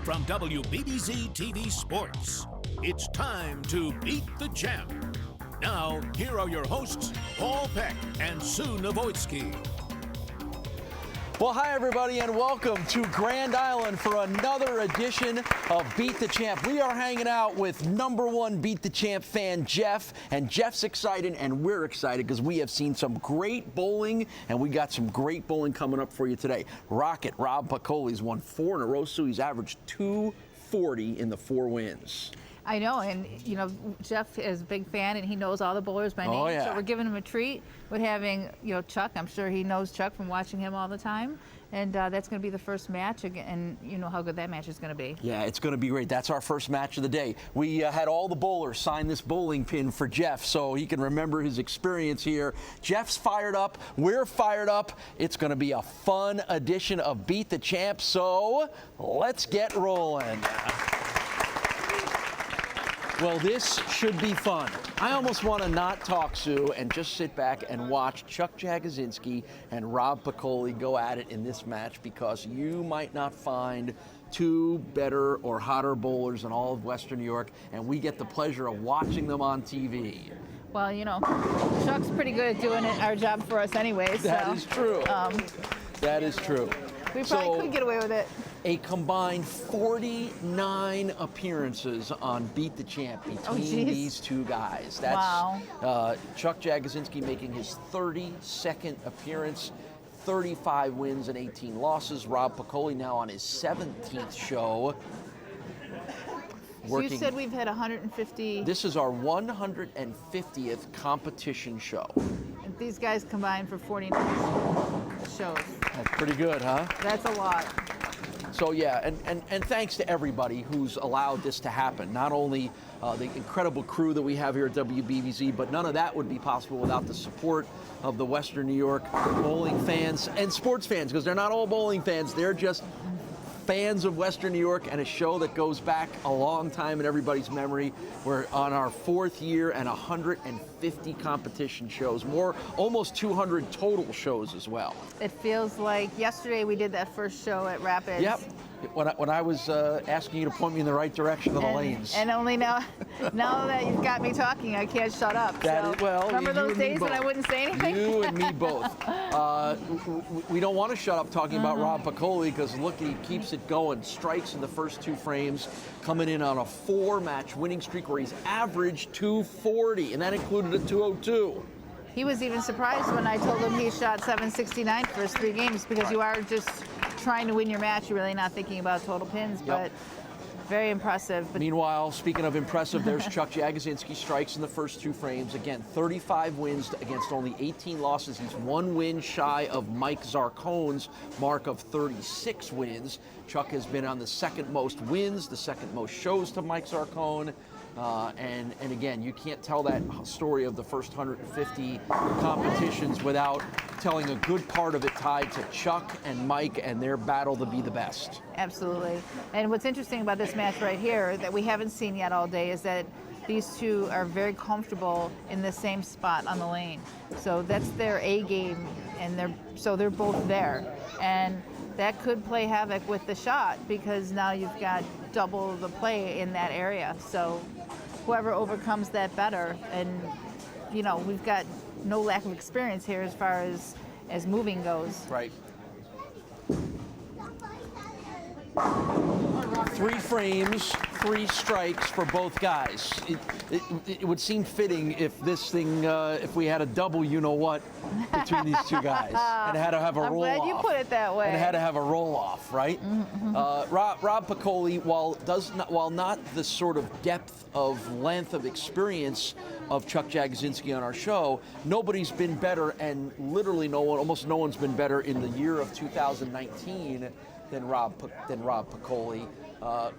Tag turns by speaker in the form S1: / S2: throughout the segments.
S1: From WBBZ-TV Sports, it's time to Beat the Champ. Now, here are your hosts, Paul Peck and Sue Novoitsky.
S2: Well, hi, everybody, and welcome to Grand Island for another edition of Beat the Champ. We are hanging out with #1 Beat the Champ fan, Jeff, and Jeff's excited, and we're excited because we have seen some great bowling, and we got some great bowling coming up for you today. Rocket Rob Piccoli's won 4 in a row, so he's averaged 240 in the 4 wins.
S3: I know, and you know, Jeff is a big fan, and he knows all the bowlers by name.
S2: Oh, yeah.
S3: So we're giving him a treat with having, Chuck. I'm sure he knows Chuck from watching him all the time, and that's going to be the first match, and you know how good that match is going to be.
S2: Yeah, it's going to be great. That's our first match of the day. We had all the bowlers sign this bowling pin for Jeff so he can remember his experience here. Jeff's fired up. We're fired up. It's going to be a fun edition of Beat the Champ, so let's get rolling. Well, this should be fun. I almost want to not talk, Sue, and just sit back and watch Chuck Jagodzinski and Rob Piccoli go at it in this match, because you might not find 2 better or hotter bowlers in all of Western New York, and we get the pleasure of watching them on TV.
S3: Well, Chuck's pretty good at doing our job for us anyway.
S2: That is true. That is true.
S3: We probably could get away with it.
S2: A combined 49 appearances on Beat the Champ between these two guys. That's
S3: wow.
S2: Chuck Jagodzinski making his 32nd appearance, 35 wins and 18 losses. Rob Piccoli now on his 17th show.
S3: So you said we've had 150.
S2: This is our 150th competition show.
S3: And these guys combined for 49 shows.
S2: That's pretty good, huh?
S3: That's a lot.
S2: So yeah, and thanks to everybody who's allowed this to happen. Not only the incredible crew that we have here at WBBZ, but none of that would be possible without the support of the Western New York bowling fans and sports fans, because they're not all bowling fans. They're just fans of Western New York, and a show that goes back a long time in everybody's memory. We're on our 4th year and 150 competition shows, almost 200 total shows as well.
S3: It feels like yesterday we did that first show at Rapids.
S2: Yep. When I was asking you to point me in the right direction of the lanes.
S3: And only now that you've got me talking, I can't shut up. Remember those days when I wouldn't say anything?
S2: You and me both. We don't want to shut up talking about Rob Piccoli, because look, he keeps it going. Strikes in the first 2 frames, coming in on a 4-match winning streak where he's averaged 240, and that included a 202.
S3: He was even surprised when I told him he shot 769 for his 3 games, because you are just trying to win your match. You're really not thinking about total pins, but very impressive. But
S2: meanwhile, speaking of impressive, there's Chuck Jagodzinski, strikes in the first 2 frames. Again, 35 wins against only 18 losses. He's 1 win shy of Mike Zarcone's mark of 36 wins. Chuck has been on the 2nd most wins, the 2nd most shows to Mike Zarcone. And again, you can't tell that story of the first 150 competitions without telling a good part of it tied to Chuck and Mike and their battle to be the best.
S3: Absolutely. And what's interesting about this match right here that we haven't seen yet all day is that these two are very comfortable in the same spot on the lane. So that's their A game, and they're both there. And that could play havoc with the shot, because now you've got double the play in that area. So whoever overcomes that better, and we've got no lack of experience here as far as moving goes.
S2: Right. 3 frames, 3 strikes for both guys. It would seem fitting if this thing, if we had a double, between these 2 guys, and had to have a roll-off.
S3: I'm glad you put it that way.
S2: And had to have a roll-off, right?
S3: Mm-hmm.
S2: Rob Piccoli, while not the sort of depth of length of experience of Chuck Jagodzinski on our show, nobody's been better, and literally almost no one's been better in the year of 2019 than Rob Piccoli,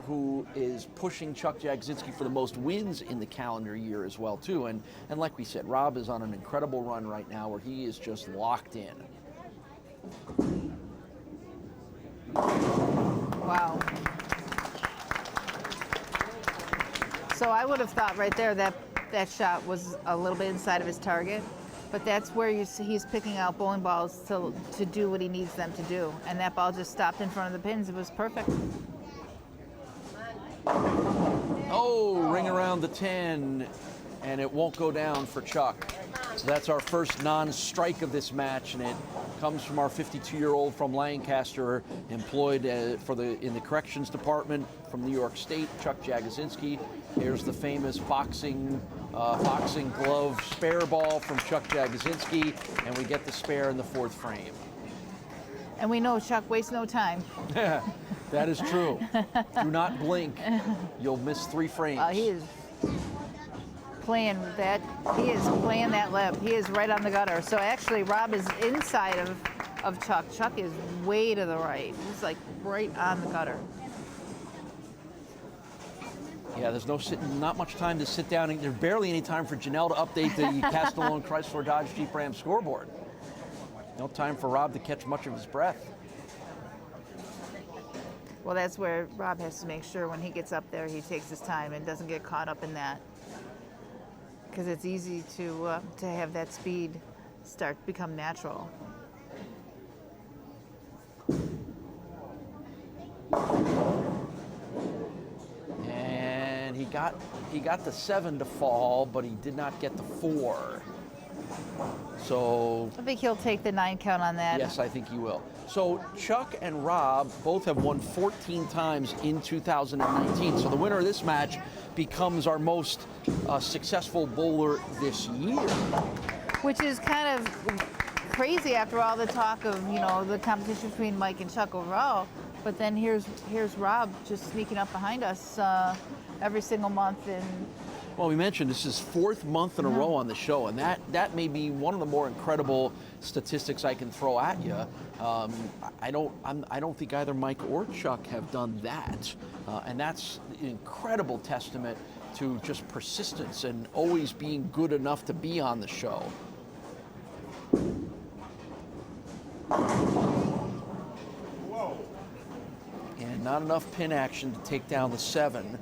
S2: who is pushing Chuck Jagodzinski for the most wins in the calendar year as well, too. And like we said, Rob is on an incredible run right now where he is just locked in.
S3: Wow. So I would have thought right there that that shot was a little bit inside of his target. But that's where he's picking out bowling balls to do what he needs them to do. And that ball just stopped in front of the pins. It was perfect.
S2: Oh, ring around the 10, and it won't go down for Chuck. So that's our first non-strike of this match, and it comes from our 52-year-old from Lancaster, employed in the corrections department from New York State, Chuck Jagosinski. Here's the famous boxing glove spare ball from Chuck Jagosinski, and we get the spare in the 4th frame.
S3: And we know Chuck wastes no time.
S2: That is true. Do not blink. You'll miss 3 frames.
S3: He is playing that. He is playing that lip. He is right on the gutter. So actually, Rob is inside of Chuck. Chuck is way to the right. He's like right on the gutter.
S2: Yeah, there's not much time to sit down, and there's barely any time for Janelle to update the Castellone Chrysler Dodge Jeep Ram scoreboard. No time for Rob to catch much of his breath.
S3: Well, that's where Rob has to make sure when he gets up there, he takes his time and doesn't get caught up in that. Because it's easy to have that speed become natural.
S2: And he got the 7 to fall, but he did not get the 4. So
S3: I think he'll take the 9 count on that.
S2: yes, I think he will. So Chuck and Rob both have won 14 times in 2019. So the winner of this match becomes our most successful bowler this year.
S3: Which is kind of crazy after all the talk of, the competition between Mike and Chuck overall. But then here's Rob just sneaking up behind us every single month. And
S2: well, we mentioned this is 4th month in a row on the show, and that may be one of the more incredible statistics I can throw at you. I don't think either Mike or Chuck have done that, and that's an incredible testament to just persistence and always being good enough to be on the show. And not enough pin action to take down the 7.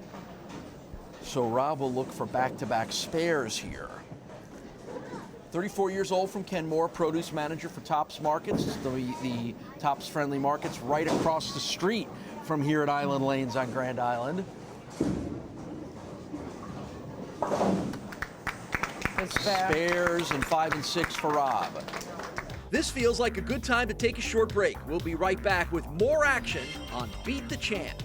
S2: So Rob will look for back-to-back spares here. 34 years old from Kenmore, produce manager for Tops Markets, the Tops Friendly Markets right across the street from here at Island Lanes on Grand Island. Spares and 5 and 6 for Rob.
S4: This feels like a good time to take a short break. We'll be right back with more action on Beat the Champ.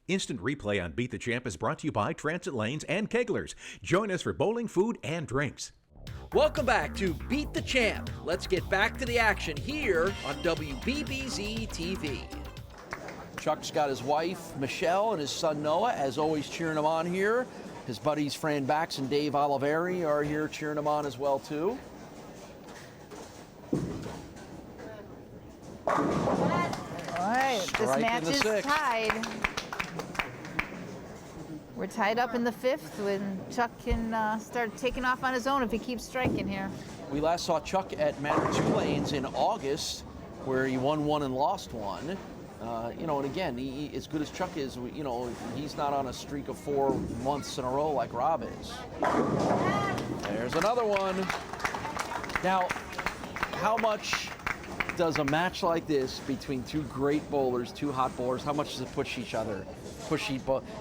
S5: Instant replay on Beat the Champ is brought to you by Transit Lanes and Keglers. Join us for bowling, food, and drinks.
S4: Welcome back to Beat the Champ. Let's get back to the action here on WBBZ-TV.
S2: Chuck's got his wife, Michelle, and his son, Noah, as always, cheering him on here. His buddies, Fran Bax and Dave Oliveri, are here cheering him on as well, too.
S3: all right, this
S2: Strike
S3: match
S2: in the
S3: is
S2: 6th.
S3: tied. We're tied up in the 5th when Chuck can start taking off on his own if he keeps striking here.
S2: We last saw Chuck at Manor 2 Lanes in August, where he won 1 and lost 1. And again, he, as good as Chuck is, he's not on a streak of 4 months in a row like Rob is. There's another one. Now, how much does a match like this between 2 great bowlers, 2 hot bowlers, how much does it push each other?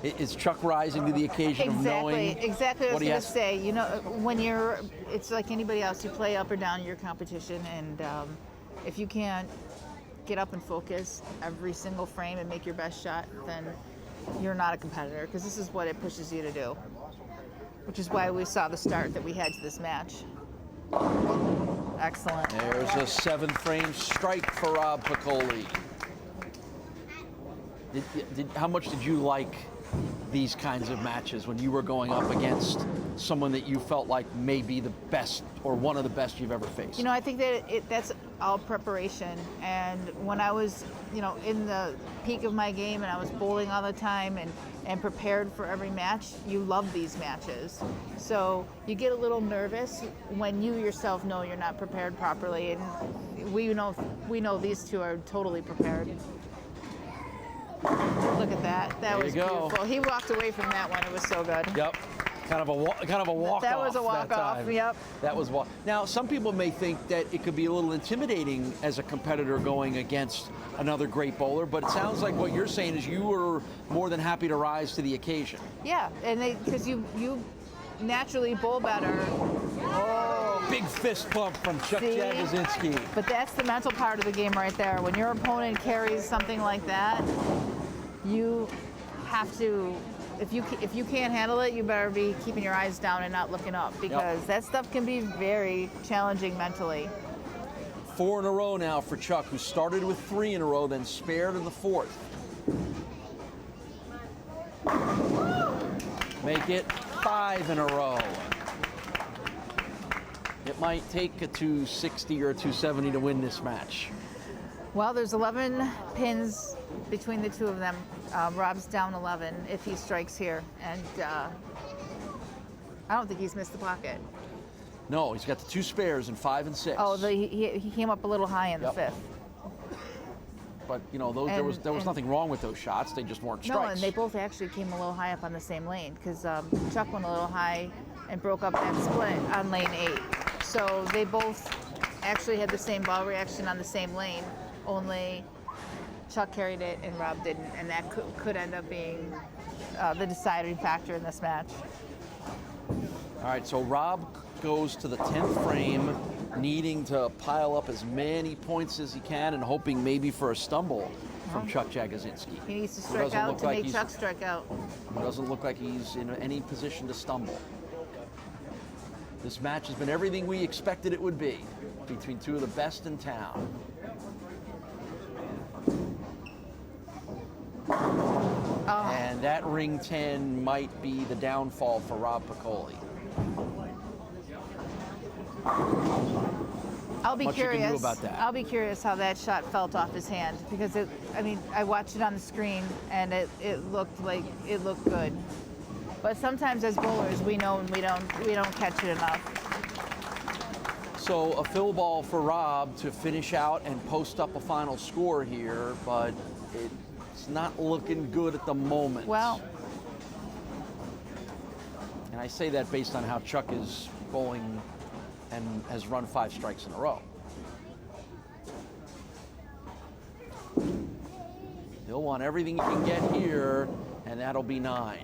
S2: Is Chuck rising to the occasion of knowing?
S3: Exactly what I was
S2: he
S3: going
S2: has
S3: to say. When it's like anybody else, you play up or down your competition, and if you can't get up and focus every single frame and make your best shot, then you're not a competitor, because this is what it pushes you to do, which is why we saw the start that we had to this match. Excellent.
S2: There's a 7-frame strike for Rob Piccoli. How much did you like these kinds of matches when you were going up against someone that you felt like may be the best or one of the best you've ever faced?
S3: I think that that's all preparation. And when I was, in the peak of my game and I was bowling all the time and prepared for every match, you love these matches. So you get a little nervous when you yourself know you're not prepared properly. And we know these 2 are totally prepared. Look at that. That was beautiful. He walked away from that one. It was so good.
S2: Yep. Kind of a walk-off.
S3: That was a walk-off, yep.
S2: That was walk. Now, some people may think that it could be a little intimidating as a competitor going against another great bowler, but it sounds like what you're saying is you were more than happy to rise to the occasion.
S3: Yeah, and because you naturally bowl better.
S2: Oh, big fist bump from Chuck Jagodzinski.
S3: But that's the mental part of the game right there. When your opponent carries something like that, you have to. If you can't handle it, you better be keeping your eyes down and not looking up, because that stuff can be very challenging mentally.
S2: 4 in a row now for Chuck, who started with 3 in a row, then spared in the 4th. Make it 5 in a row. It might take a 260 or a 270 to win this match.
S3: Well, there's 11 pins between the two of them. Rob's down 11 if he strikes here, and I don't think he's missed the pocket.
S2: No, he's got the 2 spares in 5 and 6.
S3: Oh, he came up a little high in the 5th.
S2: But you know, there was nothing wrong with those shots. They just weren't strikes.
S3: No, and they both actually came a little high up on the same lane, because Chuck went a little high and broke up that split on lane 8. So they both actually had the same ball reaction on the same lane, only Chuck carried it and Rob didn't, and that could end up being the deciding factor in this match.
S2: All right, so Rob goes to the 10th frame, needing to pile up as many points as he can and hoping maybe for a stumble from Chuck Jagodzinski.
S3: He needs to strike out to make Chuck strike out.
S2: It doesn't look like he's in any position to stumble. This match has been everything we expected it would be, between two of the best in town. And that ring 10 might be the downfall for Rob Piccoli.
S3: I'll be curious.
S2: What you can do about that?
S3: I'll be curious how that shot felt off his hand, because I watched it on the screen and it looked good. But sometimes as bowlers, we know we don't catch it enough.
S2: So a fill ball for Rob to finish out and post up a final score here, but it's not looking good at the moment.
S3: Well,
S2: and I say that based on how Chuck is bowling and has run 5 strikes in a row. He'll want everything he can get here, and that'll be 9.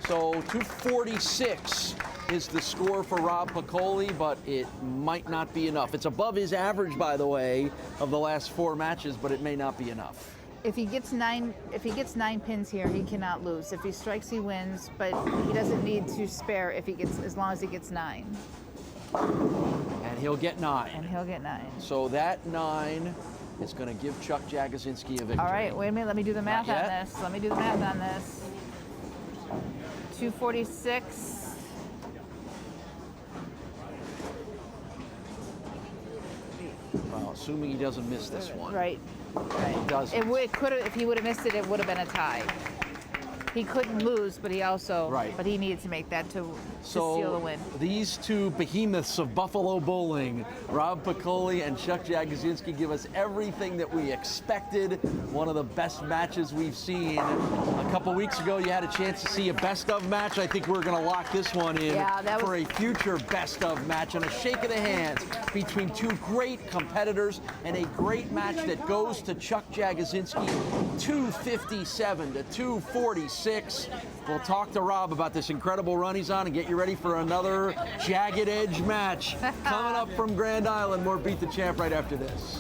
S2: So 246 is the score for Rob Piccoli, but it might not be enough. It's above his average, by the way, of the last 4 matches, but it may not be enough.
S3: If he gets 9 pins here, he cannot lose. If he strikes, he wins, but he doesn't need to spare as long as he gets 9.
S2: And he'll get 9.
S3: And he'll get 9.
S2: So that 9 is going to give Chuck Jagodzinski a victory.
S3: All right, wait a minute. Let me do the math on this. Let me do the math on this. 246.
S2: Well, assuming he doesn't miss this one.
S3: Right.
S2: He doesn't.
S3: It could have, if he would have missed it, it would have been a tie. He couldn't lose, but he also, but he needed to make that to seal the win.
S2: These two behemoths of Buffalo bowling, Rob Piccoli and Chuck Jagodzinski, give us everything that we expected. One of the best matches we've seen. A couple weeks ago, you had a chance to see a best of match. I think we're going to lock this one in for a future best of match, and a shake of the hands between two great competitors, and a great match that goes to Chuck Jagodzinski, 257 to 246. We'll talk to Rob about this incredible run he's on and get you ready for another Jagged Edge match. Coming up from Grand Island, more Beat the Champ right after this.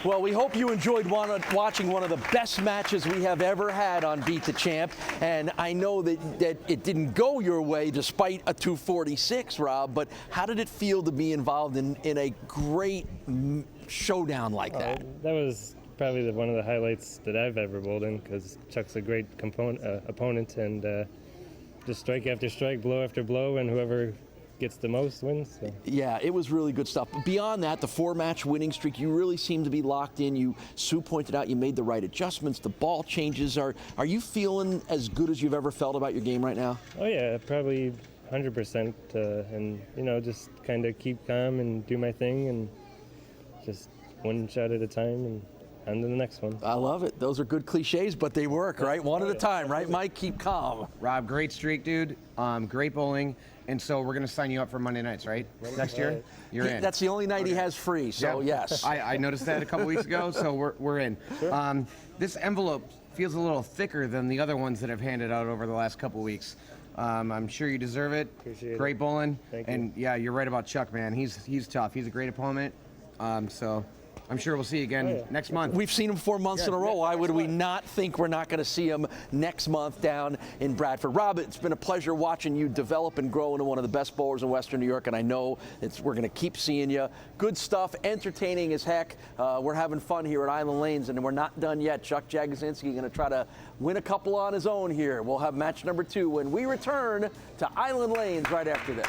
S2: Well, we hope you enjoyed watching one of the best matches we have ever had on Beat the Champ. And I know that it didn't go your way despite a 246, Rob, but how did it feel to be involved in a great showdown like that?
S6: That was probably one of the highlights that I've ever bowled in, because Chuck's a great opponent, and just strike after strike, blow after blow, and whoever gets the most wins. So.
S2: Yeah, it was really good stuff. But beyond that, the 4-match winning streak, you really seem to be locked in. Sue pointed out you made the right adjustments, the ball changes. Are you feeling as good as you've ever felt about your game right now?
S6: Oh yeah, probably 100%, and you know, just kind of keep calm and do my thing, and just one shot at a time, and on to the next one.
S2: I love it. Those are good cliches, but they work, right? One at a time, right, Mike? Keep calm.
S7: Rob, great streak, dude. Great bowling. And so we're going to sign you up for Monday nights, right? Next year? You're in.
S2: That's the only night he has free, so
S7: Yep.
S2: yes.
S7: I noticed that a couple weeks ago, so we're in.
S6: Sure.
S7: This envelope feels a little thicker than the other ones that I've handed out over the last couple weeks. I'm sure you deserve it.
S6: Appreciate
S7: Great
S6: it.
S7: bowling.
S6: Thank
S7: and
S6: you.
S7: yeah, you're right about Chuck, man. He's tough. He's a great opponent. So I'm sure we'll see you again next month.
S2: We've seen him 4 months in a row. Why would we not think we're not going to see him next month down in Bradford? Rob, it's been a pleasure watching you develop and grow into one of the best bowlers in Western New York, and I know we're going to keep seeing you. Good stuff, entertaining as heck. We're having fun here at Island Lanes, and we're not done yet. Chuck Jagodzinski going to try to win a couple on his own here. We'll have match number 2 when we return to Island Lanes right after this.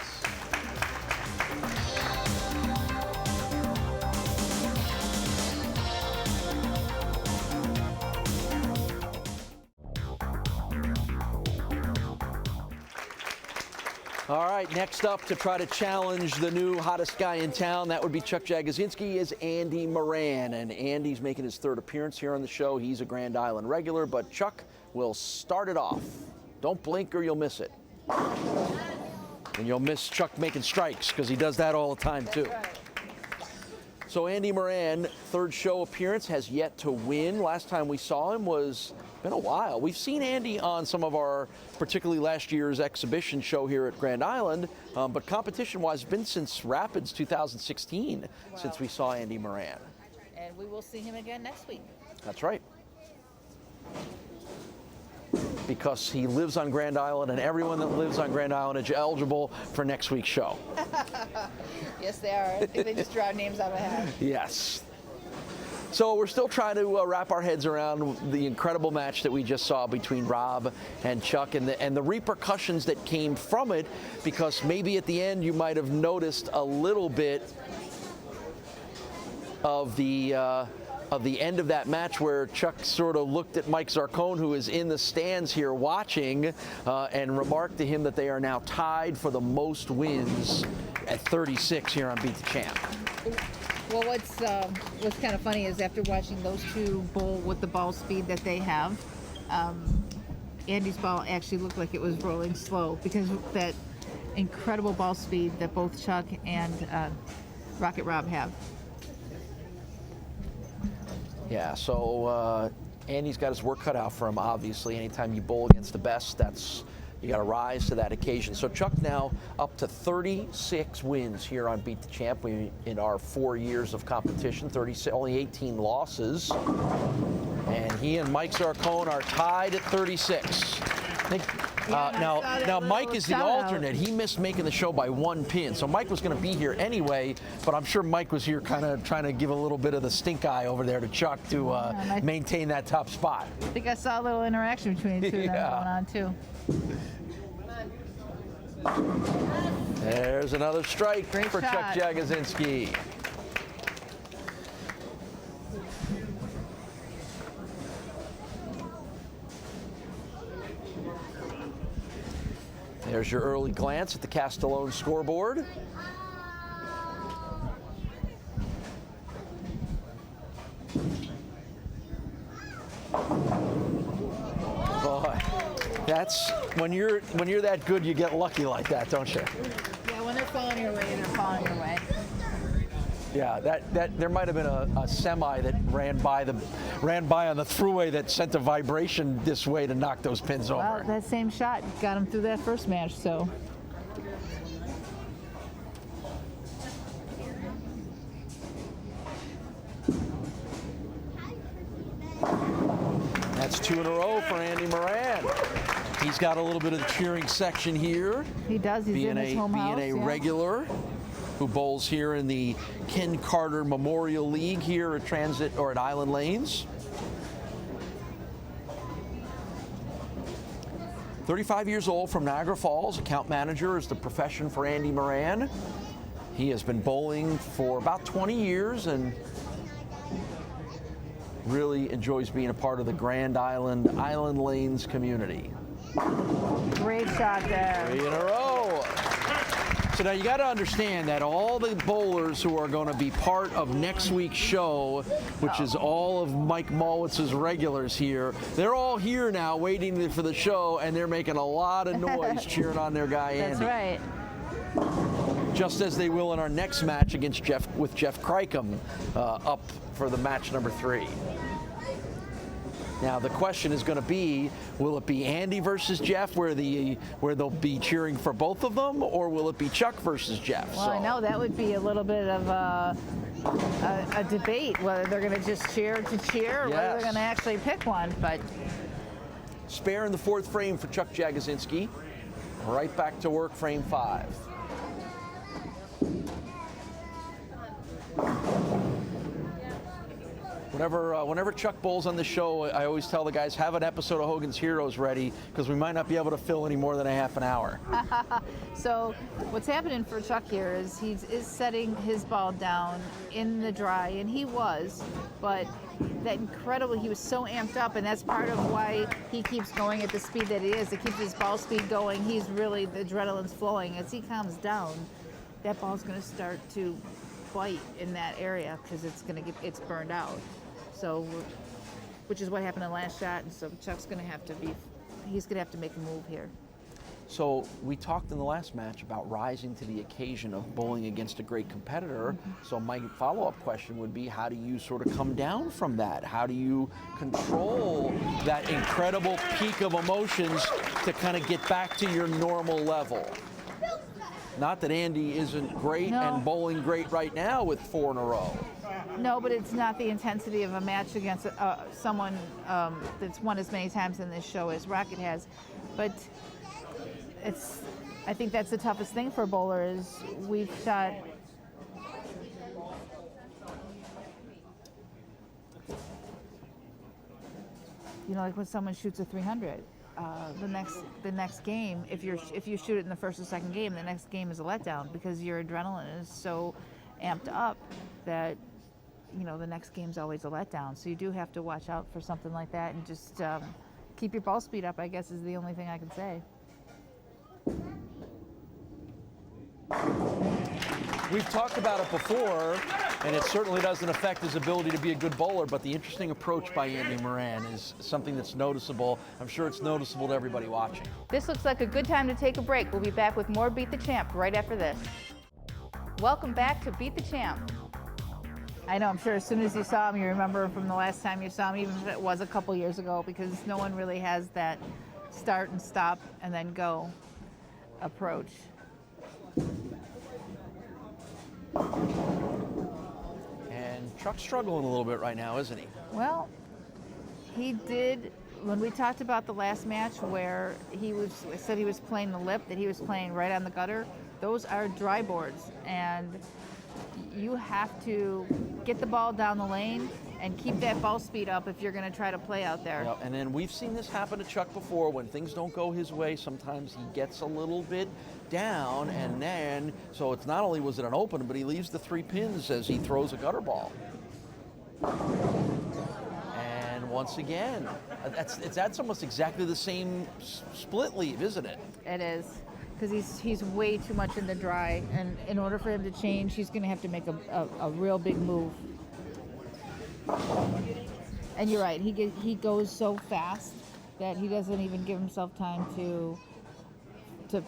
S2: All right, next up to try to challenge the new hottest guy in town, that would be Chuck Jagodzinski, is Andy Moran. And Andy's making his 3rd appearance here on the show. He's a Grand Island regular, but Chuck will start it off. Don't blink or you'll miss it. And you'll miss Chuck making strikes because he does that all the time too. So Andy Moran, 3rd show appearance, has yet to win. Last time we saw him was been a while. We've seen Andy on some of our, particularly last year's exhibition show here at Grand Island, but competition-wise, it's been since Rapids 2016 since we saw Andy Moran.
S3: And we will see him again next week.
S2: That's right. Because he lives on Grand Island, and everyone that lives on Grand Island is eligible for next week's show.
S3: Yes, they are. I think they just draw names out of a hat.
S2: Yes. So we're still trying to wrap our heads around the incredible match that we just saw between Rob and Chuck, and the repercussions that came from it, because maybe at the end you might have noticed a little bit of the end of that match where Chuck sort of looked at Mike Zarcone, who is in the stands here watching, and remarked to him that they are now tied for the most wins at 36 here on Beat the Champ.
S3: Well, what's kind of funny is after watching those two bowl with the ball speed that they have, Andy's ball actually looked like it was rolling slow because of that incredible ball speed that both Chuck and Rocket Rob have. Yeah,
S2: so Andy's got his work cut out for him, obviously. Anytime you bowl against the best, you got to rise to that occasion. So Chuck now up to 36 wins here on Beat the Champ. In our 4 years of competition, only 18 losses. And he and Mike Zarcone are tied at 36. Now Mike is the alternate. He missed making the show by 1 pin. So Mike was going to be here anyway, but I'm sure Mike was here kind of trying to give a little bit of the stink eye over there to Chuck to maintain that top spot.
S3: I think I saw a little interaction between the two of them going on too.
S2: There's another strike for
S3: shot.
S2: Chuck Jagodzinski. There's your early glance at the Castellone scoreboard. Boy, that's when you're that good, you get lucky like that, don't you?
S3: Yeah, when they're falling your way, they're falling your way.
S2: Yeah, that there might have been a semi that ran by on the thruway that sent a vibration this way to knock those pins over.
S3: Well, that same shot got him through that first match, so.
S2: That's 2 in a row for Andy Moran. He's got a little bit of the cheering section here.
S3: He does. He's in his home house.
S2: Being a regular who bowls here in the Ken Carter Memorial League here at Transit or at Island Lanes. 35 years old, from Niagara Falls. Account manager is the profession for Andy Moran. He has been bowling for about 20 years and really enjoys being a part of the Grand Island Lanes community.
S3: Great shot there.
S2: 3 in a row. So now you got to understand that all the bowlers who are going to be part of next week's show, which is all of Mike Mallwitz's regulars here, they're all here now waiting for the show, and they're making a lot of noise cheering on their guy Andy.
S3: That's right.
S2: Just as they will in our next match against Jeff Crickham, up for the match number 3. Now the question is going to be, will it be Andy versus Jeff where they'll be cheering for both of them, or will it be Chuck versus Jeff?
S3: Well, I know that would be a little bit of a debate, whether they're going to just cheer to cheer or whether they're going to actually pick one. But
S2: spare in the 4th frame for Chuck Jagosinski. Right back to work, frame 5. Whenever Chuck bowls on the show, I always tell the guys, have an episode of Hogan's Heroes ready, because we might not be able to fill any more than a half an hour.
S3: So what's happening for Chuck here is he is setting his ball down in the dry, and he was, but he was so amped up, and that's part of why he keeps going at the speed that he is. It keeps his ball speed going. The adrenaline's flowing. As he calms down, that ball's going to start to bite in that area because it's burned out. So, which is what happened in the last shot, and so Chuck's going to have to make a move here.
S2: So we talked in the last match about rising to the occasion of bowling against a great competitor. So my follow-up question would be, how do you sort of come down from that? How do you control that incredible peak of emotions to kind of get back to your normal level? Not that Andy isn't great and bowling great right now with 4 in a row.
S3: No, but it's not the intensity of a match against someone that's won as many times in this show as Rocket has. But I think that's the toughest thing for a bowler is we've shot like when someone shoots a 300. The next game, if you shoot it in the first or second game, the next game is a letdown because your adrenaline is so amped up that the next game's always a letdown. So you do have to watch out for something like that and just keep your ball speed up, I guess, is the only thing I can say.
S2: We've talked about it before, and it certainly doesn't affect his ability to be a good bowler, but the interesting approach by Andy Moran is something that's noticeable. I'm sure it's noticeable to everybody watching.
S3: This looks like a good time to take a break. We'll be back with more Beat the Champ right after this. Welcome back to Beat the Champ. I know, I'm sure as soon as you saw him, you remember from the last time you saw him, even if it was a couple years ago, because no one really has that start and stop and then go approach.
S2: And Chuck's struggling a little bit right now, isn't he?
S3: Well, he did, when we talked about the last match where said he was playing the lip, that he was playing right on the gutter, those are dry boards, and you have to get the ball down the lane and keep that ball speed up if you're going to try to play out there.
S2: Yep. And then we've seen this happen to Chuck before. When things don't go his way, sometimes he gets a little bit down, and then, so it's not only was it an open, but he leaves the 3 pins as he throws a gutter ball. And once again, that's almost exactly the same split leave, isn't it?
S3: It is, because he's way too much in the dry, and in order for him to change, he's going to have to make a real big move. And you're right, he goes so fast that he doesn't even give himself time to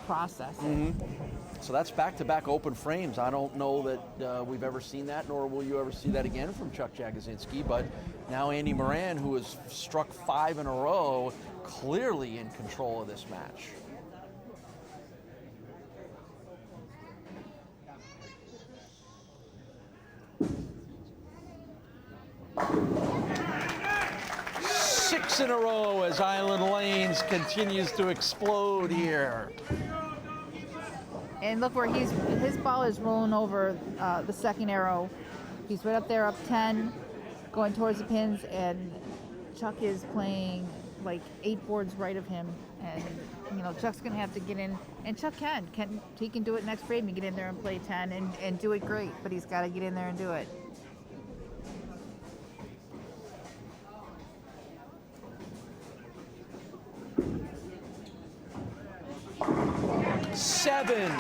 S3: process it.
S2: Mm-hmm. So that's back-to-back open frames. I don't know that we've ever seen that, nor will you ever see that again from Chuck Jagosinski. But now Andy Moran, who has struck 5 in a row, clearly in control of this match. Six in a row as Island Lanes continues to explode here.
S3: And look where his ball is rolling over the second arrow. He's right up there, up 10, going towards the pins, and Chuck is playing like 8 boards right of him. And Chuck's gonna have to get in, and Chuck he can do it next frame and get in there and play 10 and do it great, but he's got to get in there and do it.
S2: Seven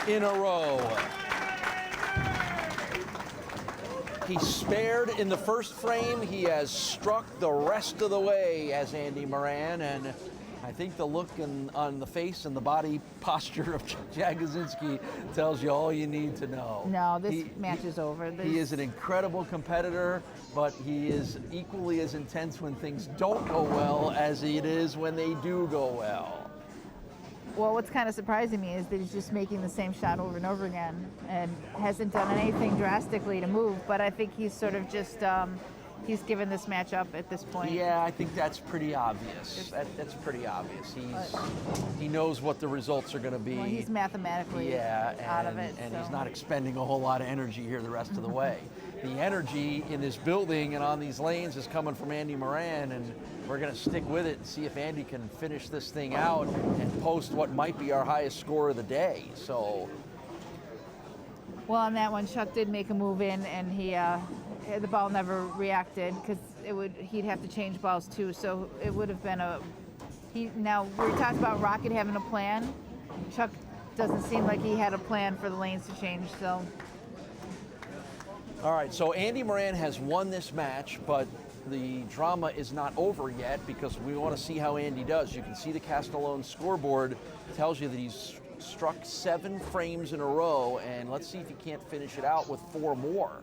S2: in a row. He spared in the first frame. He has struck the rest of the way as Andy Moran, and I think the look on the face and the body posture of Jagosinski tells you all you need to know.
S3: No, this match is over.
S2: He is an incredible competitor, but he is equally as intense when things don't go well as it is when they do go well.
S3: Well, what's kind of surprising me is that he's just making the same shot over and over again and hasn't done anything drastically to move, but I think he's sort of just, he's given this match up at this point.
S2: Yeah, I think that's pretty obvious. That's pretty obvious. He knows what the results are going to be.
S3: Well, he's mathematically out of it.
S2: And he's not expending a whole lot of energy here the rest of the way. The energy in this building and on these lanes is coming from Andy Moran, and we're going to stick with it and see if Andy can finish this thing out and post what might be our highest score of the day. So,
S3: well, on that one, Chuck did make a move in, and the ball never reacted because he'd have to change balls too. So it would have been now we talked about Rocket having a plan. Chuck doesn't seem like he had a plan for the lanes to change. So.
S2: All right, so Andy Moran has won this match, but the drama is not over yet because we want to see how Andy does. You can see the Castellone scoreboard tells you that he's struck 7 frames in a row, and let's see if he can't finish it out with 4 more.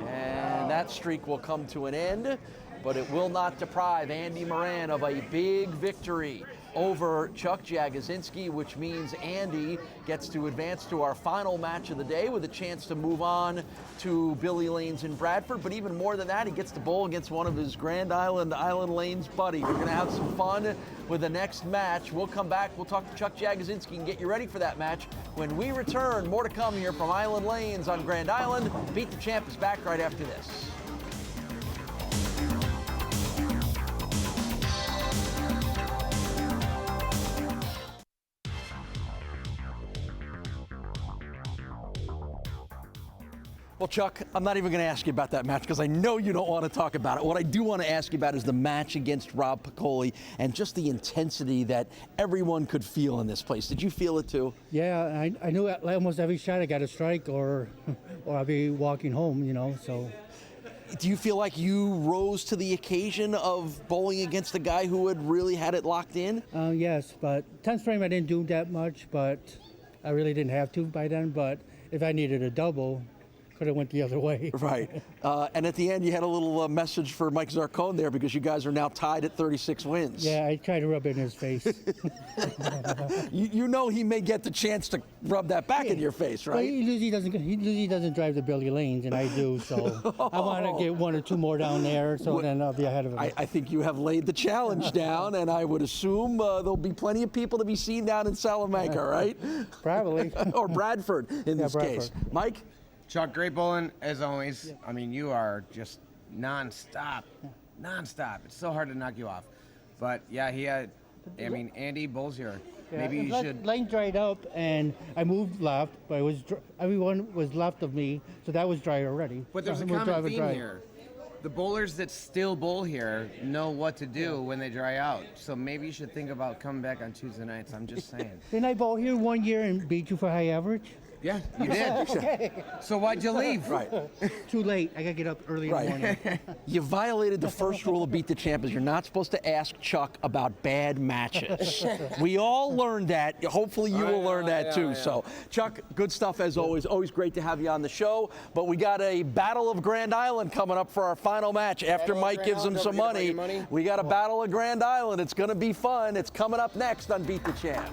S2: And that streak will come to an end, but it will not deprive Andy Moran of a big victory over Chuck Jagosinski, which means Andy gets to advance to our final match of the day with a chance to move on to Billy Lanes in Bradford. But even more than that, he gets to bowl against one of his Grand Island Lanes buddies. We're going to have some fun with the next match. We'll come back, we'll talk to Chuck Jagosinski and get you ready for that match. When we return, more to come here from Island Lanes on Grand Island. Beat the Champ is back right after this. Well, Chuck, I'm not even going to ask you about that match because I know you don't want to talk about it. What I do want to ask you about is the match against Rob Piccoli and just the intensity that everyone could feel in this place. Did you feel it too?
S8: Yeah, I knew almost every shot I got a strike or I'll be walking home, so.
S2: Do you feel like you rose to the occasion of bowling against a guy who had really had it locked in?
S8: Yes, but 10th frame I didn't do that much, but I really didn't have to by then. But if I needed a double, could have went the other way.
S2: Right. And at the end, you had a little message for Mike Zarcone there because you guys are now tied at 36 wins.
S8: Yeah, I tried to rub it in his face.
S2: you know he may get the chance to rub that back in your face, right?
S8: Well, he usually doesn't drive the Billy Lanes, and I do. So I want to get 1 or 2 more down there, so then I'll be ahead of him.
S2: I think you have laid the challenge down, and I would assume there'll be plenty of people to be seen down in Salamanca, right?
S8: Probably.
S2: Or Bradford in this case. Mike?
S7: Chuck, great bowling as always. Yeah. I mean, you are just nonstop. It's so hard to knock you off. But yeah, Andy bowls here.
S8: Yeah,
S7: maybe you should.
S8: Lane dried up, and I moved left, but everyone was left of me, so that was dry already.
S7: But there's a common theme here. The bowlers that still bowl here know what to do when they dry out. So maybe you should think about coming back on Tuesday nights. I'm just saying.
S8: Didn't I bowl here 1 year and beat you for high average?
S7: Yeah, you did.
S8: Okay.
S7: So why'd you leave?
S2: Right.
S8: Too late. I got to get up early in the morning.
S2: You violated the first rule of Beat the Champ is you're not supposed to ask Chuck about bad matches. We all learned that. Hopefully you will learn that too. So, Chuck, good stuff as always. Always great to have you on the show. But we got a Battle of Grand Island coming up for our final match. After Mike gives him some money, we got a Battle of Grand Island. It's going to be fun. It's coming up next on Beat the Champ.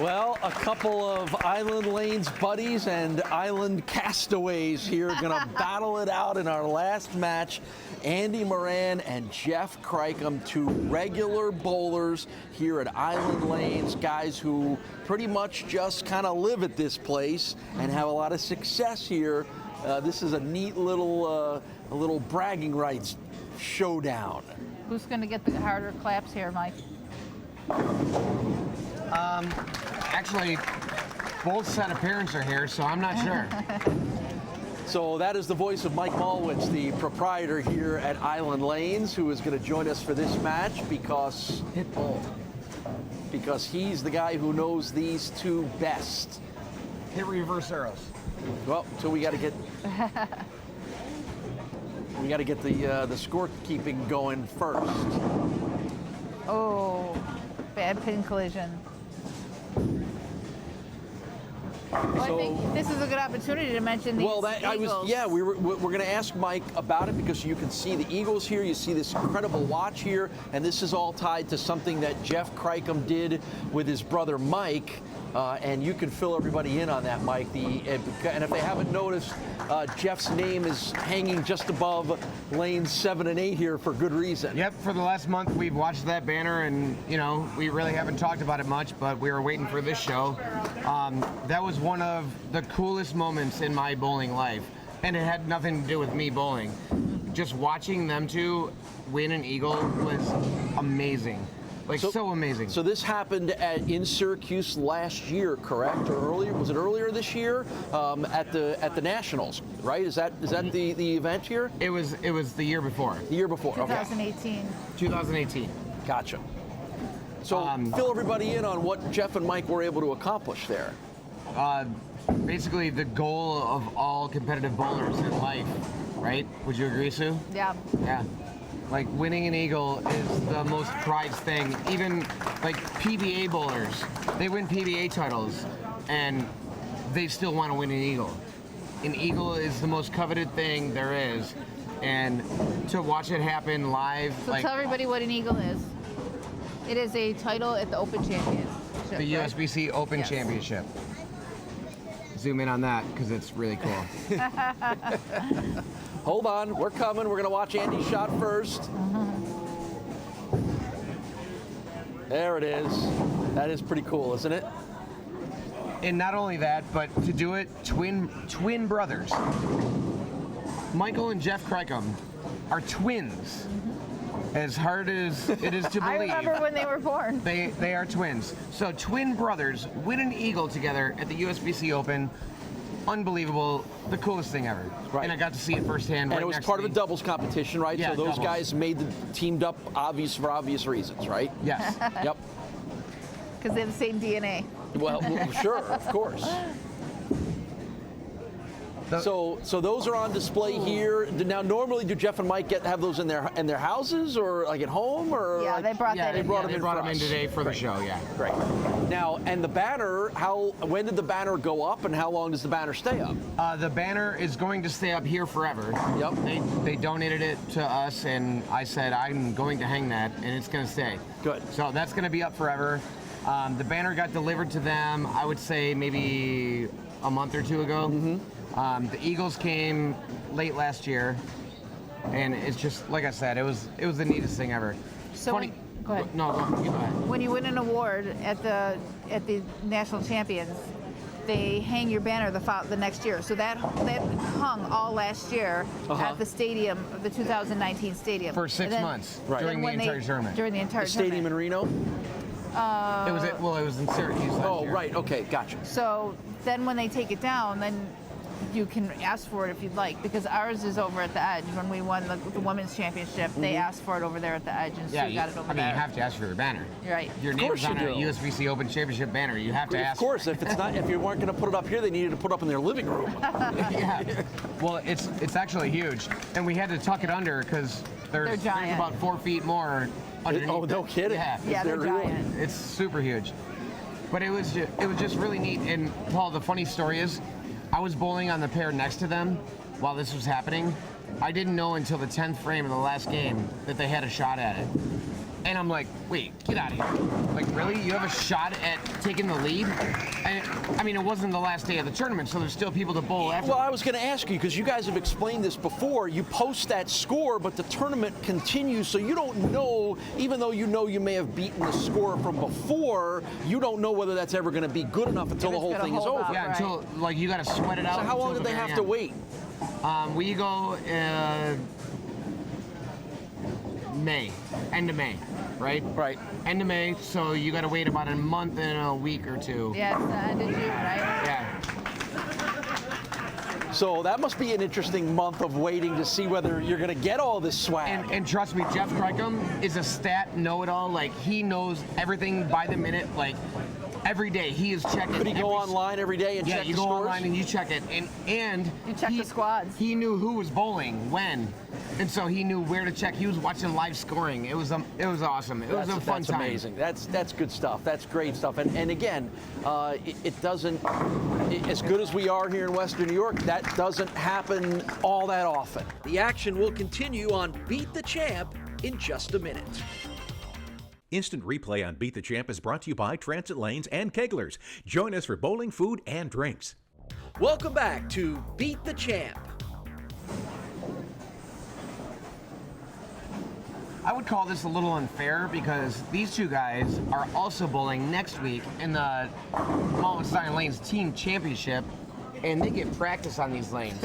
S2: Well, a couple of Island Lanes buddies and Island castaways here are going to battle it out in our last match. Andy Moran and Jeff Crickham, 2 regular bowlers here at Island Lanes, guys who pretty much just kind of live at this place and have a lot of success here. This is a neat little bragging rights showdown.
S3: Who's going to get the harder claps here, Mike?
S7: Actually, both set of parents are here, so I'm not sure.
S2: So that is the voice of Mike Mallwitz, the proprietor here at Island Lanes, who is going to join us for this match because he's the guy who knows these two best.
S7: Hit reverse arrows.
S2: Well, so we got to get the scorekeeping going first.
S3: Oh, bad pin collision. Well, I think this is a good opportunity to mention these Eagles.
S2: We're going to ask Mike about it because you can see the Eagles here. You see this incredible watch here, and this is all tied to something that Jeff Cricum did with his brother Mike. And you can fill everybody in on that, Mike. And if they haven't noticed, Jeff's name is hanging just above lanes 7 and 8 here for good reason.
S7: Yep, for the last month we've watched that banner, and we really haven't talked about it much, but we were waiting for this show. That was one of the coolest moments in my bowling life, and it had nothing to do with me bowling. Just watching them two win an Eagle was amazing. So amazing. So this happened in Syracuse last year, correct? Or earlier? Was it earlier this year? At the Nationals, right? Is that the event here? It was the year before. The year before.
S3: 2018.
S7: Okay. 2018.
S2: Gotcha. So fill everybody in on what Jeff and Mike were able to accomplish there.
S7: Basically, the goal of all competitive bowlers in life, right? Would you agree, Sue?
S3: Yeah.
S7: Yeah. Like, winning an Eagle is the most prized thing. Even, like, PBA bowlers, they win PBA titles, and they still want to win an Eagle. An Eagle is the most coveted thing there is, and to watch it happen live...
S3: So tell everybody what an Eagle is. It is a title at the Open Championship.
S7: The USBC Open Championship. Zoom in on that, because it's really cool.
S2: Hold on, we're coming. We're going to watch Andy's shot first. There it is. That is pretty cool, isn't it?
S7: And not only that, but to do it, twin brothers. Michael and Jeff Cricum are twins. As hard as it is to believe.
S3: I remember when they were born.
S7: They are twins. So twin brothers win an Eagle together at the USBC Open. Unbelievable, the coolest thing ever. Right. And I got to see it firsthand.
S2: And it was part of a doubles competition, right?
S7: Yeah,
S2: so those
S7: doubles.
S2: guys teamed up for obvious reasons, right?
S7: Yes.
S2: Yep.
S3: Because they have the same DNA.
S2: Well, sure, of course. So those are on display here. Now, normally, do Jeff and Mike have those in their houses or like at home or?
S3: Yeah,
S2: like,
S3: they brought that in.
S7: They brought them in today for the show. Yeah.
S2: Great. Now, and the banner. When did the banner go up, and how long does the banner stay up?
S7: The banner is going to stay up here forever. Yep. They donated it to us, and I said I'm going to hang that, and it's going to stay.
S2: Good.
S7: So that's going to be up forever. The banner got delivered to them, I would say maybe a month or two ago. Mm-hmm. The Eagles came late last year, and it's just like I said, it was the neatest thing ever.
S3: So
S7: Funny.
S3: Go ahead.
S7: No, you go ahead.
S3: When you win an award at the national champions, they hang your banner the next year. So that hung all last year at the stadium, the 2019 stadium.
S7: For 6 months during the entire tournament.
S3: During the entire
S2: stadium in Reno.
S7: It was in Syracuse last year.
S2: Oh, right. Okay, gotcha.
S3: So then when they take it down, then you can ask for it if you'd like, because ours is over at the Edge. When we won the women's championship, they asked for it over there at the Edge, and Sue got it over there.
S7: You have to ask for your banner.
S3: Right.
S7: Your name's on a USBC Open Championship banner. You have to ask.
S2: Of course, if you weren't going to put it up here, they needed to put it up in their living room.
S7: Yeah. Well, it's actually huge, and we had to tuck it under because there's about 4 feet more underneath.
S2: Oh, no kidding.
S3: Yeah, they're giant.
S7: It's super huge. But it was just really neat. And Paul, the funny story is, I was bowling on the pair next to them while this was happening. I didn't know until the 10th frame of the last game that they had a shot at it. And I'm like, wait, get out of here. Like, really? You have a shot at taking the lead? And I mean, it wasn't the last day of the tournament, so there's still people to bowl after.
S2: Well, I was going to ask you, because you guys have explained this before, you post that score, but the tournament continues, so you don't know, even though you know you may have beaten the score from before, you don't know whether that's ever going to be good enough until the whole thing is over.
S7: Yeah, until, like, you got to sweat it out.
S2: So how long did they have to wait?
S7: We go May, end of May, right?
S2: Right.
S7: End of May, so you got to wait about a month and a week or two.
S3: Yeah, it's the end of June, right?
S7: Yeah.
S2: So that must be an interesting month of waiting to see whether you're going to get all this swag.
S7: And trust me, Jeff Crickham is a stat know-it-all. Like, he knows everything by the minute. Like, every day he is checking.
S2: Could he go online every day and check the
S7: you go
S2: scores?
S7: online and you check it. And
S3: You check the squads.
S7: He knew who was bowling when, and so he knew where to check. He was watching live scoring. It was awesome. It was a fun
S2: That's
S7: time.
S2: amazing. That's good stuff. That's great stuff. And again, it doesn't, as good as we are here in Western New York, that doesn't happen all that often.
S4: The action will continue on Beat the Champ in just a minute.
S5: Instant replay on Beat the Champ is brought to you by Transit Lanes and Keglers. Join us for bowling, food, and drinks.
S4: Welcome back to Beat the Champ.
S7: I would call this a little unfair because these two guys are also bowling next week in the Mallwitz Lanes Team Championship, and they get practice on these lanes.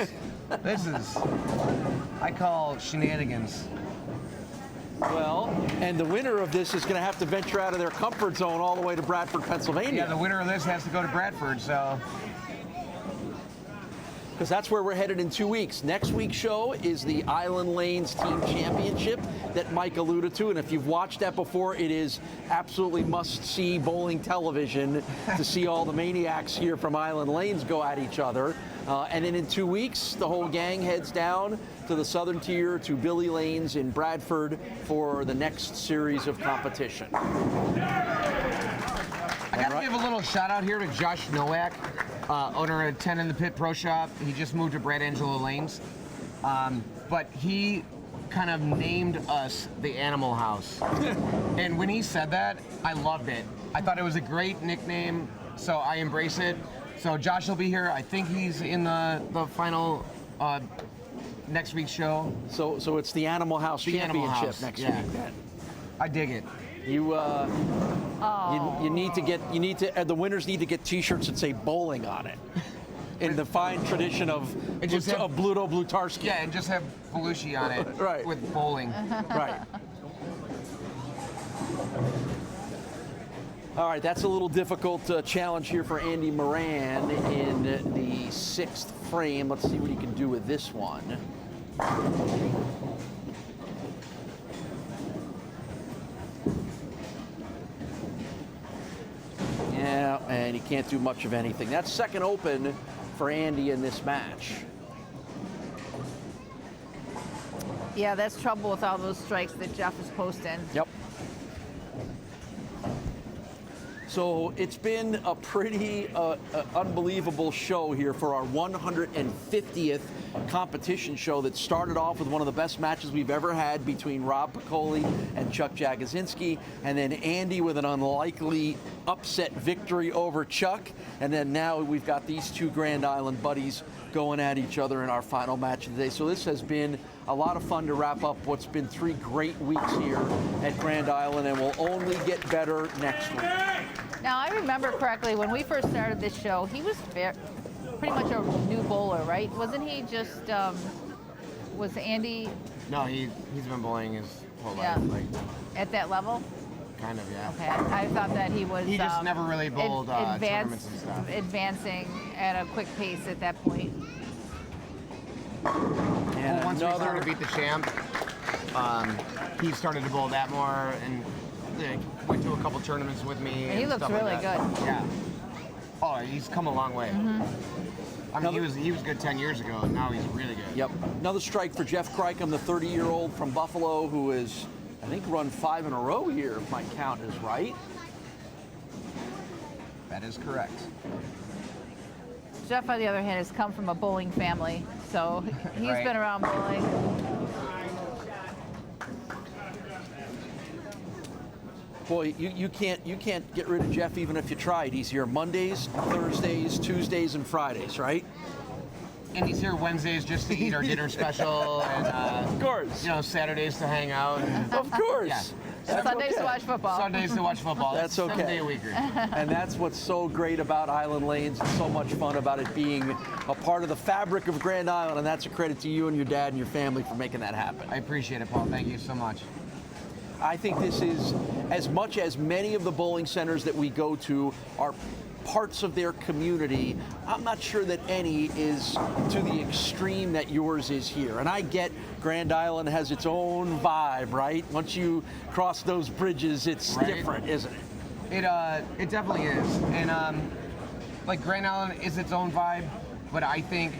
S7: This is, I call shenanigans.
S2: Well, and the winner of this is going to have to venture out of their comfort zone all the way to Bradford, Pennsylvania.
S7: Yeah, the winner of this has to go to Bradford, so.
S2: Because that's where we're headed in 2 weeks. Next week's show is the Island Lanes Team Championship that Mike alluded to. And if you've watched that before, it is absolutely must-see bowling television to see all the maniacs here from Island Lanes go at each other. And then in 2 weeks, the whole gang heads down to the Southern Tier to Billy Lanes in Bradford for the next series of competition.
S7: I got to give a little shout out here to Josh Nowak, owner of 10 in the Pit Pro Shop. He just moved to Brad Angelo Lanes. But he kind of named us the Animal House. And when he said that, I loved it. I thought it was a great nickname, so I embrace it. So Josh will be here. I think he's in the final next week's show.
S2: So it's the Animal House Championship next week then.
S7: I dig it.
S2: You need to the winners need to get T-shirts that say bowling on it, in the fine tradition of Bluto Blutarski.
S7: Yeah, and just have Belushi on it,
S2: right,
S7: with bowling.
S2: Right. All right, that's a little difficult challenge here for Andy Moran in the sixth frame. Let's see what he can do with this one. Yeah, and he can't do much of anything. That's second open for Andy in this match.
S3: Yeah, that's trouble with all those strikes that Jeff is posting.
S2: Yep. So it's been a pretty unbelievable show here for our 150th competition show that started off with one of the best matches we've ever had between Rob Piccoli and Chuck Jagosinski, and then Andy with an unlikely upset victory over Chuck, and then now we've got these two Grand Island buddies going at each other in our final match of the day. So this has been a lot of fun to wrap up what's been 3 great weeks here at Grand Island, and will only get better next week.
S3: Now, I remember correctly, when we first started this show, he was pretty much a new bowler, right? Wasn't he just, was Andy?
S7: No, he's been bowling his whole
S3: Yeah.
S7: life. Like,
S3: At that level?
S7: kind of, yeah.
S3: Okay, I thought that he was.
S7: He just never really bowled tournaments and stuff.
S3: Advancing at a quick pace at that point.
S2: And
S7: Once we started to beat the champ, he started to bowl that more, and went to a couple tournaments with me.
S3: And he looks
S7: stuff
S3: really
S7: like that.
S3: good.
S7: Yeah. Oh, he's come a long way. I mean, he was good 10 years ago, and now he's really good.
S2: Yep. Another strike for Jeff Crickham, the 30-year-old from Buffalo, who is, I think, run 5 in a row here, if my count is right.
S7: That is correct.
S3: Jeff, on the other hand, has come from a bowling family, so he's
S7: Right.
S3: been around bowling.
S2: Boy, you can't get rid of Jeff even if you tried. He's here Mondays, Thursdays, Tuesdays, and Fridays, right?
S7: And he's here Wednesdays just to eat our dinner special, and
S2: Of course.
S7: Saturdays to hang out. And
S2: Of course.
S7: Yeah.
S2: That's
S3: Sundays
S2: okay.
S3: to watch football.
S7: Sundays to watch football.
S2: That's okay.
S7: 7 day a weeker.
S2: And that's what's so great about Island Lanes and so much fun about it being a part of the fabric of Grand Island, and that's a credit to you and your dad and your family for making that happen.
S7: I appreciate it, Paul. Thank you so much.
S2: I think this is, as much as many of the bowling centers that we go to are parts of their community, I'm not sure that any is to the extreme that yours is here. And I get Grand Island has its own vibe, right? Once you cross those bridges, it's different, isn't it?
S7: It definitely is. And like Grand Island is its own vibe, but I think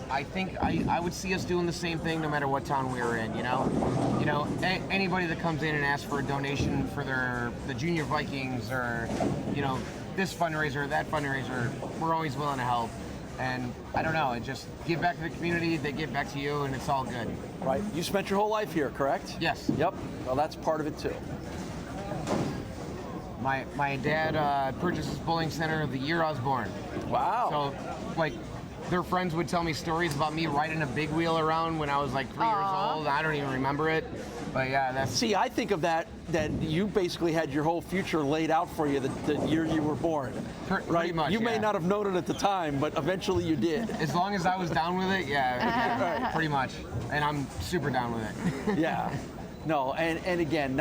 S7: I would see us doing the same thing no matter what town we were in, you know? Anybody that comes in and asks for a donation for the Junior Vikings or, you know, this fundraiser, that fundraiser, we're always willing to help. And I don't know, it just give back to the community, they give back to you, and it's all good.
S2: Right. You spent your whole life here, correct?
S7: Yes.
S2: Yep. Well, that's part of it too.
S7: My dad purchased this bowling center the year I was born.
S2: Wow.
S7: So, like, their friends would tell me stories about me riding a big wheel around when I was like 3 years old. I don't even remember it. But yeah, that's...
S2: See, I think of that you basically had your whole future laid out for you the year you were born.
S7: Pretty
S2: right?
S7: much,
S2: You may not have known it at the time, but eventually you did.
S7: As long as I was down with it, yeah, pretty much. And I'm super down with it.
S2: Yeah. No, and again,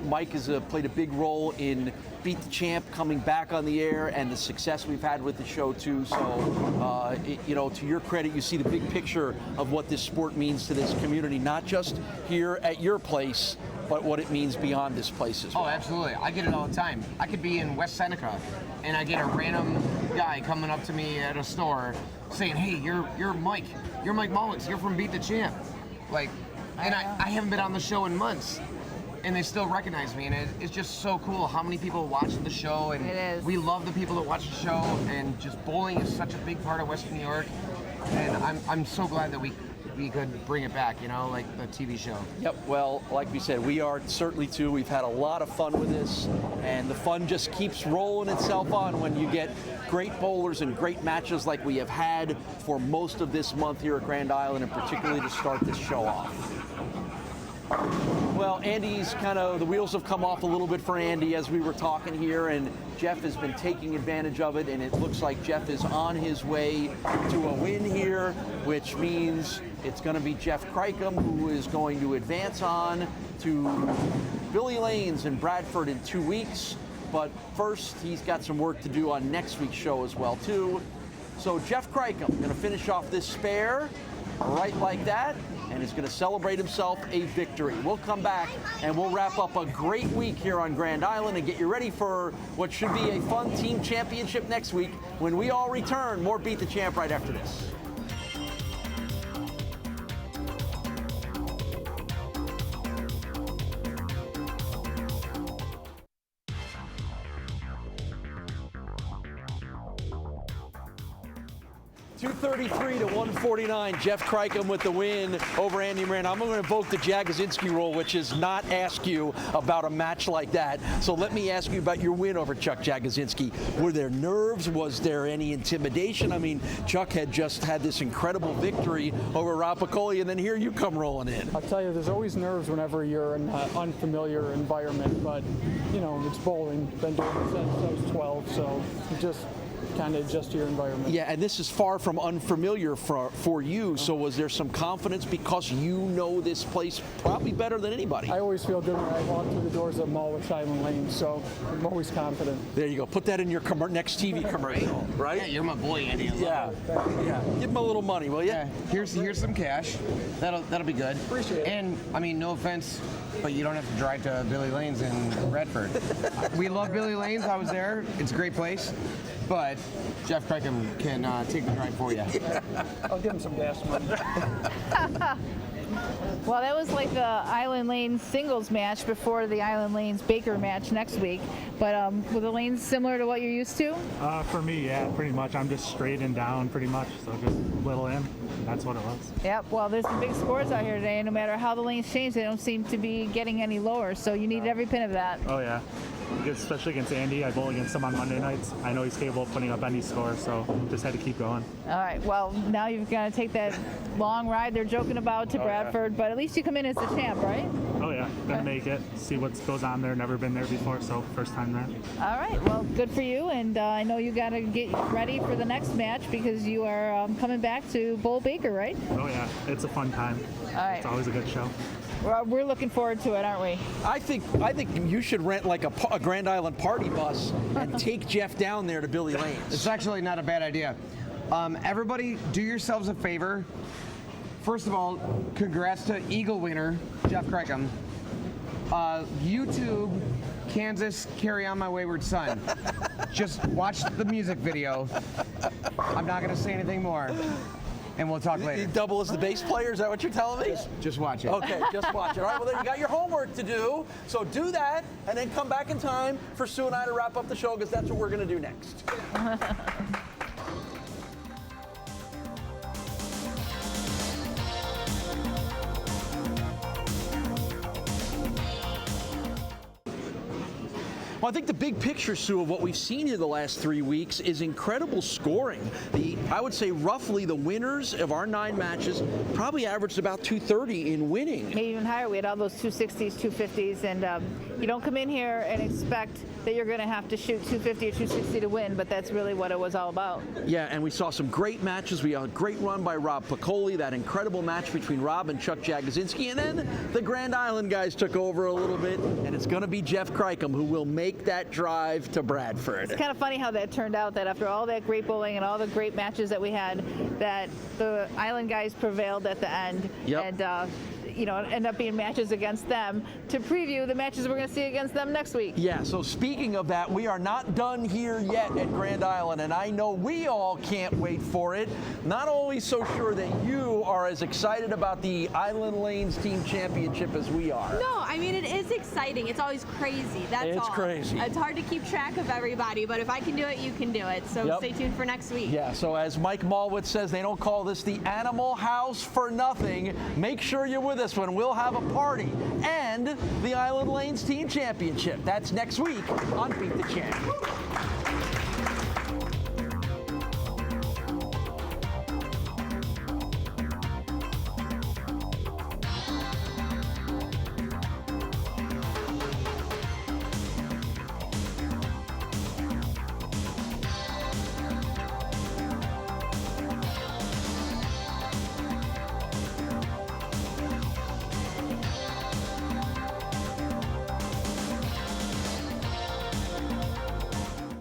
S2: Mike has played a big role in Beat the Champ coming back on the air and the success we've had with the show too. So, to your credit, you see the big picture of what this sport means to this community, not just here at your place, but what it means beyond this place as well.
S7: Oh, absolutely. I get it all the time. I could be in West Seneca and I get a random guy coming up to me at a store saying, "Hey, you're Mike. You're Mike Mallwitz. You're from Beat the Champ." Like, and I haven't been on the show in months, and they still recognize me, and it's just so cool how many people watch the show, and
S3: it is.
S7: We love the people that watch the show, and just bowling is such a big part of Western New York, and I'm so glad that we could bring it back, like the TV show.
S2: Yep, well, like we said, we are certainly too. We've had a lot of fun with this, and the fun just keeps rolling itself on when you get great bowlers and great matches like we have had for most of this month here at Grand Island, and particularly to start this show off. Well, Andy's the wheels have come off a little bit for Andy as we were talking here, and Jeff has been taking advantage of it, and it looks like Jeff is on his way to a win here, which means it's going to be Jeff Cricum who is going to advance on to Billy Lanes in Bradford in 2 weeks. But first, he's got some work to do on next week's show as well, too. So Jeff Cricum going to finish off this spare right like that, and is going to celebrate himself a victory. We'll come back and we'll wrap up a great week here on Grand Island and get you ready for what should be a fun team championship next week when we all return. More Beat the Champ right after this. .233 to 149. Jeff Cricum with the win over Andy Moran. I'm going to invoke the Jagosinski rule, which is not ask you about a match like that. So let me ask you about your win over Chuck Jagosinski. Were there nerves? Was there any intimidation? I mean, Chuck had just had this incredible victory over Rob Piccoli, and then here you come rolling in.
S9: I'll tell you, there's always nerves whenever you're in an unfamiliar environment, but, it's bowling. Been doing it since I was 12, so you just kind of adjust to your environment.
S2: Yeah, and this is far from unfamiliar for you, so was there some confidence because you know this place probably better than anybody?
S9: I always feel good when I walk through the doors of Mallwitz Island Lane, so I'm always confident.
S2: There you go. Put that in your next TV commercial, right?
S7: Yeah, you're my boy, Andy.
S2: Yeah. Give him a little money, will you?
S7: Yeah. Here's some cash. That'll be good.
S9: Appreciate it.
S7: And, I mean, no offense, but you don't have to drive to Billy Lanes in Redford. We love Billy Lanes. I was there. It's a great place. But Jeff Cricum can take the drive for you.
S9: I'll give him some gas money.
S3: Well, that was like the Island Lanes singles match before the Island Lanes Baker match next week. But were the lanes similar to what you're used to?
S10: For me, yeah, pretty much. I'm just straight and down pretty much, so just little in. That's what it was.
S3: Yep, well, there's some big scores out here today. No matter how the lanes change, they don't seem to be getting any lower. So you need every pin of that.
S10: Oh, yeah. especially against Andy. I bowl against him on Monday nights. I know he's capable of putting up any score, so just had to keep going.
S3: All right. Well, now you've got to take that long ride they're joking about to Bradford, but at least you come in as the champ, right?
S10: Oh yeah, gonna make it. See what goes on there. Never been there before, so first time there.
S3: All right. Well, good for you, and I know you got to get ready for the next match because you are coming back to Bowl Baker, right?
S10: Oh yeah, it's a fun time.
S3: All right.
S10: It's always a good show.
S3: We're looking forward to it, aren't we?
S2: I think you should rent like a Grand Island party bus and take Jeff down there to Billy Lane's.
S7: It's actually not a bad idea. Everybody, do yourselves a favor. First of all, congrats to Eagle winner, Jeff Crickham. YouTube, Kansas, Carry On My Wayward Son. Just watch the music video. I'm not going to say anything more. And we'll talk later.
S2: You double as the bass player? Is that what you're telling me?
S7: Just watch it.
S2: Okay, just watch it. All right, well, then you got your homework to do. So do that, and then come back in time for Sue and I to wrap up the show, because that's what we're going to do next. Well, I think the big picture, Sue, of what we've seen here the last 3 weeks is incredible scoring. I would say roughly the winners of our 9 matches probably averaged about 230 in winning.
S3: Maybe even higher. We had all those 260s, 250s, and you don't come in here and expect that you're going to have to shoot 250 or 260 to win, but that's really what it was all about.
S2: Yeah, and we saw some great matches. We had a great run by Rob Piccoli, that incredible match between Rob and Chuck Jagosinski, and then the Grand Island guys took over a little bit, and it's going to be Jeff Crickham who will make that drive to Bradford.
S3: It's kind of funny how that turned out, that after all that great bowling and all the great matches that we had, that the Island guys prevailed at the end.
S2: Yep.
S3: And end up being matches against them to preview the matches we're going to see against them next week.
S2: Yeah, so speaking of that, we are not done here yet at Grand Island, and I know we all can't wait for it. Not only so sure that you are as excited about the Island Lanes Team Championship as we are.
S11: No, I mean, it is exciting. It's always crazy. That's all.
S2: It's crazy.
S11: It's hard to keep track of everybody, but if I can do it, you can do it. So Stay tuned for next week.
S2: Yeah, so as Mike Mallwitz says, they don't call this the Animal House for nothing. Make sure you're with us when we'll have a party and the Island Lanes Team Championship. That's next week on Beat the Champ.